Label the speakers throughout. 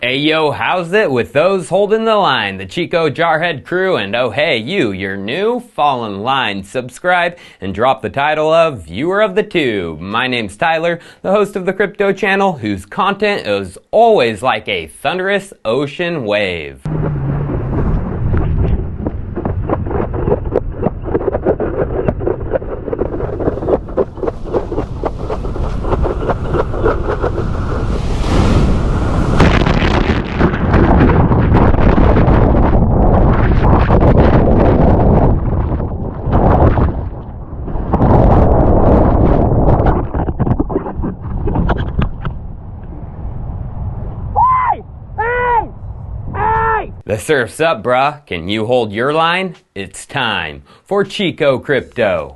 Speaker 1: Hey yo, how's it with those holding the line? The Chico Jarhead crew, and oh hey you're new? Fall in line, subscribe, and drop the title of Viewer of the Tube. My name's Tyler, the host of the crypto channel, whose content is always like a thunderous ocean wave. The surf's up, bruh. Can you hold your line? It's time for Chico Crypto.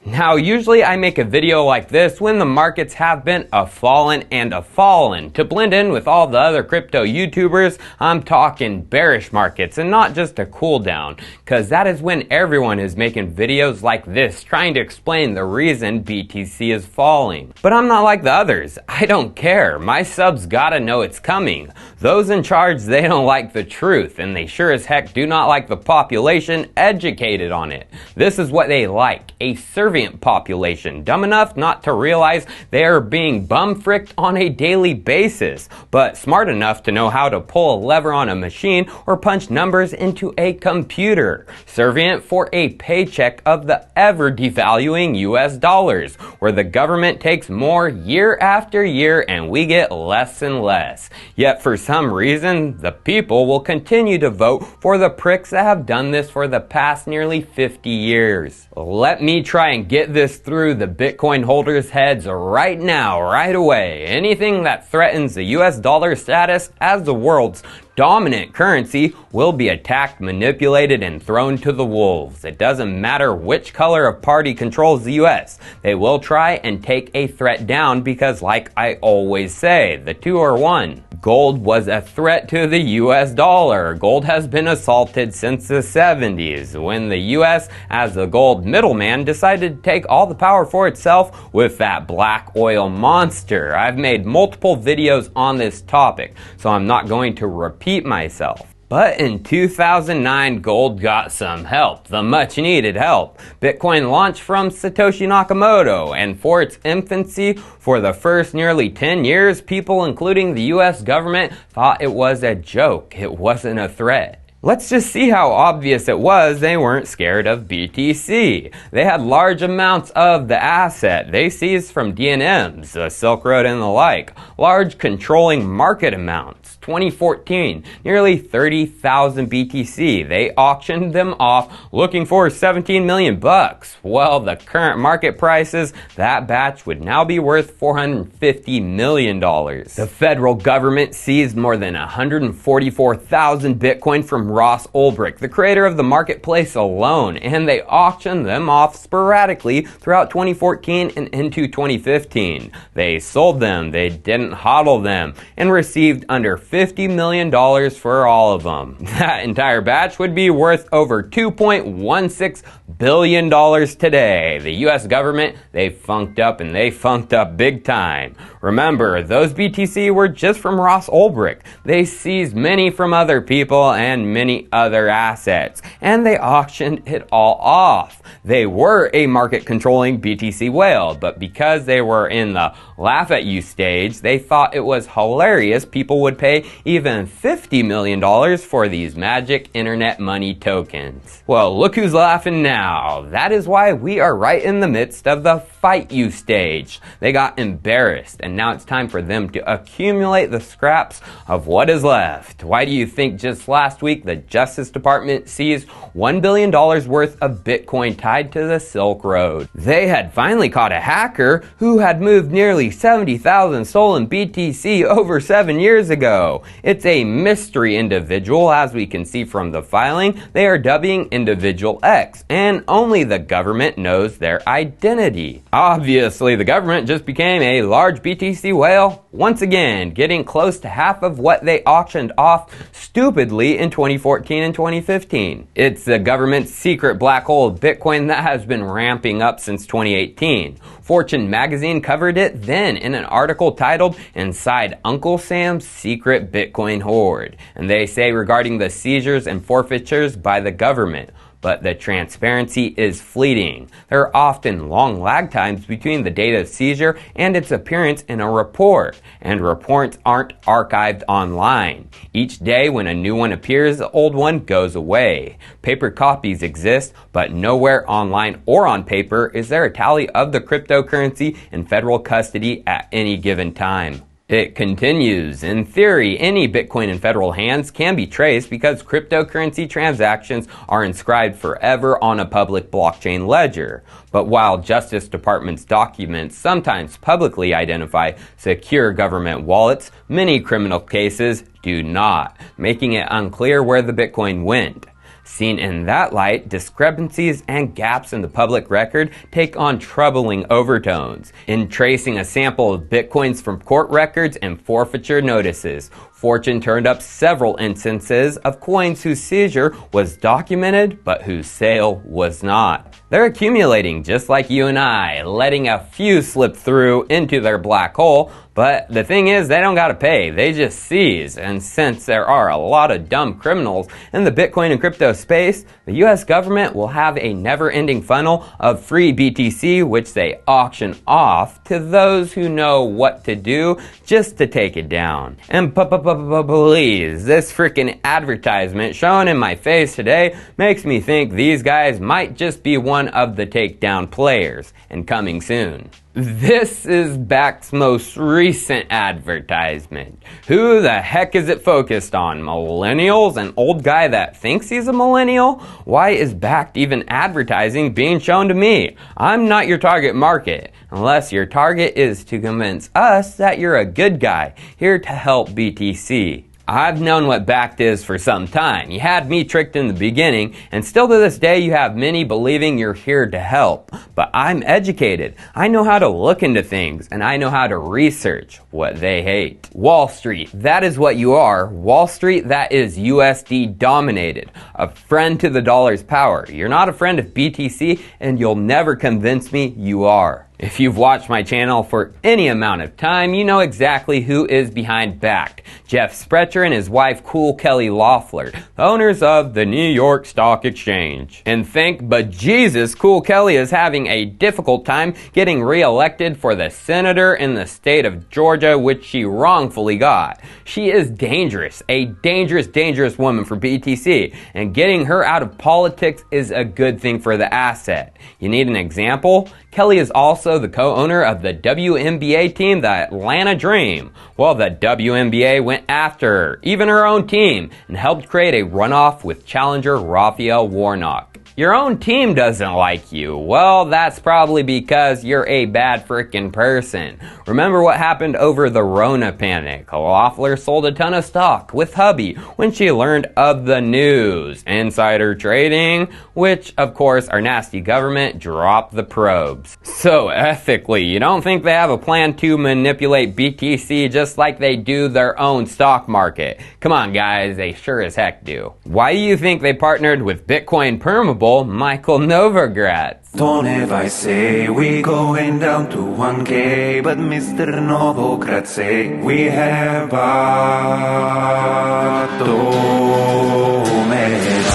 Speaker 1: Now, usually I make a video like this when the markets have been a-fallen and a-fallen. To blend in with all the other crypto YouTubers, I'm talking bearish markets and not just a cool down, cause that is when everyone is making videos like this trying to explain the reason BTC is falling. But I'm not like the others. I don't care. My subs gotta know it's coming. Those in charge, they don't like the truth, and they sure as heck do not like the population educated on it. This is what they like, a servient population, dumb enough not to realize they are being bum-fricked on a daily basis, but smart enough to know how to pull a lever on a machine or punch numbers into a computer. Servient for a paycheck of the ever-devaluing US dollars, where the government takes more year after year and we get less and less. Yet for some reason, the people will continue to vote for the pricks that have done this for the past nearly 50 years. Let me try and get this through the Bitcoin holders' heads right now, right away. Anything that threatens the US dollar status as the world's dominant currency will be attacked, manipulated, and thrown to the wolves. It doesn't matter which color of party controls the US. They will try and take a threat down because, like I always say, the two are one. Gold was a threat to the US dollar. Gold has been assaulted since the 70s, when the US, as the gold middleman, decided to take all the power for itself with that black oil monster. I've made multiple videos on this topic, so I'm not going to repeat myself. But in 2009, gold got some help, the much needed help. Bitcoin launched from Satoshi Nakamoto, and for its infancy, for the first nearly 10 years, people including the US government thought it was a joke, it wasn't a threat. Let's just see how obvious it was they weren't scared of BTC. They had large amounts of the asset they seized from DNMs, the Silk Road and the like. Large controlling market amounts. 2014, nearly 30,000 BTC. They auctioned them off looking for 17 million bucks. Well, the current market prices, that batch would now be worth $450 million. The federal government seized more than 144,000 Bitcoin from Ross Ulbricht, the creator of the marketplace alone, and they auctioned them off sporadically throughout 2014 and into 2015. They sold them, they didn't hodl them, and received under $50 million for all of them. That entire batch would be worth over $2.16 billion today. The US government, they funked up, and they funked up big time. Remember, those BTC were just from Ross Ulbricht. They seized many from other people and many other assets, and they auctioned it all off. They were a market controlling BTC whale, but because they were in the laugh at you stage, they thought it was hilarious people would pay even $50 million for these magic internet money tokens. Well, look who's laughing now. That is why we are right in the midst of the fight you stage. They got embarrassed, and now it's time for them to accumulate the scraps of what is left. Why do you think just last week the Justice Department seized $1 billion worth of Bitcoin tied to the Silk Road? They had finally caught a hacker who had moved nearly 70,000 stolen BTC over 7 years ago. Crypto. It's a mystery individual, as we can see from the filing. They are dubbing Individual X, and only the government knows their identity. Obviously, the government just became a large BTC whale, once again, getting close to half of what they auctioned off stupidly in 2014 and 2015. It's the government's secret black hole of Bitcoin that has been ramping up since 2018. Fortune magazine covered it then in an article titled "Inside Uncle Sam's Secret Bitcoin Hoard," and they say regarding the seizures and forfeitures by the government, but the transparency is fleeting. There are often long lag times between the date of seizure and its appearance in a report, and reports aren't archived online. Each day when a new one appears, the old one goes away. Paper copies exist, but nowhere online or on paper is there a tally of the cryptocurrency in federal custody at any given time. It continues. In theory, any Bitcoin in federal hands can be traced because cryptocurrency transactions are inscribed forever on a public blockchain ledger. But while Justice Department's documents sometimes publicly identify secure government wallets, many criminal cases do not, making it unclear where the Bitcoin went. Seen in that light, discrepancies and gaps in the public record take on troubling overtones. In tracing a sample of Bitcoins from court records and forfeiture notices, Fortune turned up several instances of coins whose seizure was documented but whose sale was not. They're accumulating just like you and I, letting a few slip through into their black hole, but the thing is, they don't gotta pay, they just seize. And since there are a lot of dumb criminals in the Bitcoin and crypto space, the US government will have a never-ending funnel of free BTC which they auction off to those who know what to do just to take it down. And please, this freaking advertisement shown in my face today makes me think these guys might just be one of the takedown players, and coming soon. This is Bakkt's most recent advertisement. Who the heck is it focused on? Millennials? An old guy that thinks he's a millennial? Why is Bakkt even advertising being shown to me? I'm not your target market, unless your target is to convince us that you're a good guy, here to help BTC. I've known what Bakkt is for some time. You had me tricked in the beginning, and still to this day you have many believing you're here to help. But I'm educated. I know how to look into things, and I know how to research what they hate. Wall Street, that is what you are. Wall Street, that is USD dominated. A friend to the dollar's power. You're not a friend of BTC, and you'll never convince me you are. If you've watched my channel for any amount of time, you know exactly who is behind Bakkt. Jeff Sprecher and his wife Cool Kelly Loeffler, the owners of the New York Stock Exchange. And thank bejesus Cool Kelly is having a difficult time getting re-elected for the senator in the state of Georgia, which she wrongfully got. She is dangerous, a dangerous woman for BTC, and getting her out of politics is a good thing for the asset. You need an example? Kelly is also the co-owner of the WNBA team, the Atlanta Dream. Well, the WNBA went after her, even her own team, and helped create a runoff with challenger Raphael Warnock. Your own team doesn't like you. Well, that's probably because you're a bad frickin' person. Remember what happened over the Rona panic? Loeffler sold a ton of stock with hubby when she learned of the news. Insider trading, which of course our nasty government dropped the probes. So ethically, you don't think they have a plan to manipulate BTC just like they do their own stock market? Come on guys, they sure as heck do. Why do you think they partnered with Bitcoin permable Michael Novogratz?
Speaker 2: Don't say we going down to 1K, but Mr. Novogratz say we have bottomed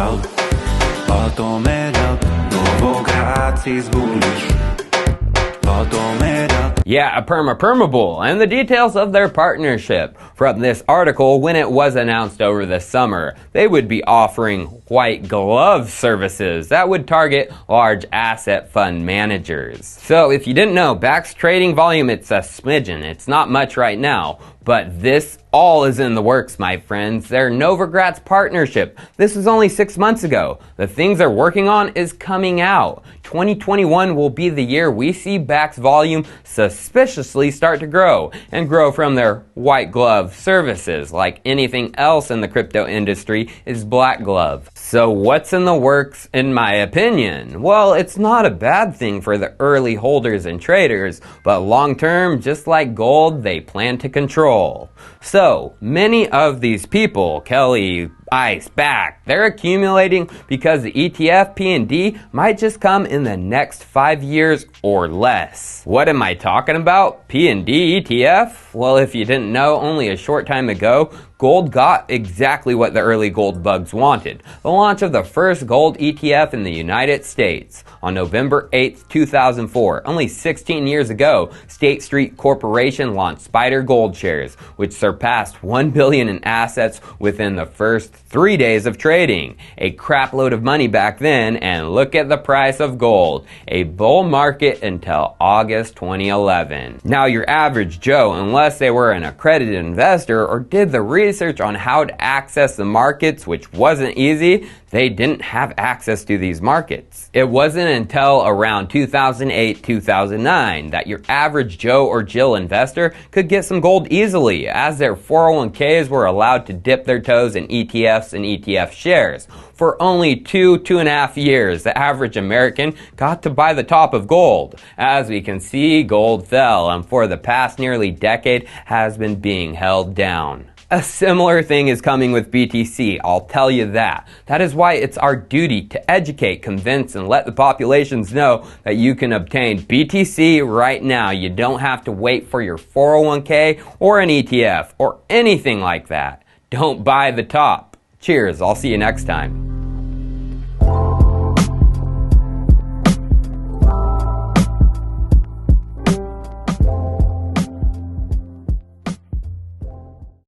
Speaker 2: out. Novogratz is bullish.
Speaker 1: Yeah, a permable, and the details of their partnership. From this article, when it was announced over the summer, they would be offering white glove services that would target large asset fund managers. So if you didn't know, Bakkt's trading volume, it's a smidgen. It's not much right now, But this all is in the works, my friends. Their Novogratz partnership. This was only 6 months ago. The things they're working on is coming out. 2021 will be the year we see Bakkt's volume suspiciously start to grow, and grow from their white glove services. Like anything else in the crypto industry is black glove. So what's in the works in my opinion? Well, it's not a bad thing for the early holders and traders, but long term, just like gold, they plan to control. So many of these people, Kelly, ICE, Bakkt, they're accumulating because the ETF P&D might just come in the next 5 years or less. What am I talking about? P&D ETF? Well, if you didn't know, only a short time ago, gold got exactly what the early gold bugs wanted. The launch of the first gold ETF in the United States. On November 8th, 2004, only 16 years ago, State Street Corporation launched Spider Gold shares, which surpassed $1 billion in assets within the first 3 days of trading. A crap load of money back then, and look at the price of gold. A bull market until August 2011. Now your average Joe, unless they were an accredited investor or did the research on how to access the markets, which wasn't easy, they didn't have access to these markets. It wasn't until around 2008-2009 that your average Joe or Jill investor could get some gold easily, as their 401ks were allowed to dip their toes in ETFs and ETF shares. For only 2.5 years, the average American got to buy the top of gold. As we can see, gold fell, and for the past nearly decade has been being held down. A similar thing is coming with BTC, I'll tell you that. That is why it's our duty to educate, convince, and let the populations know that you can obtain BTC right now. You don't have to wait for your 401k or an ETF or anything like that. Don't buy the top. Cheers, I'll see you next time.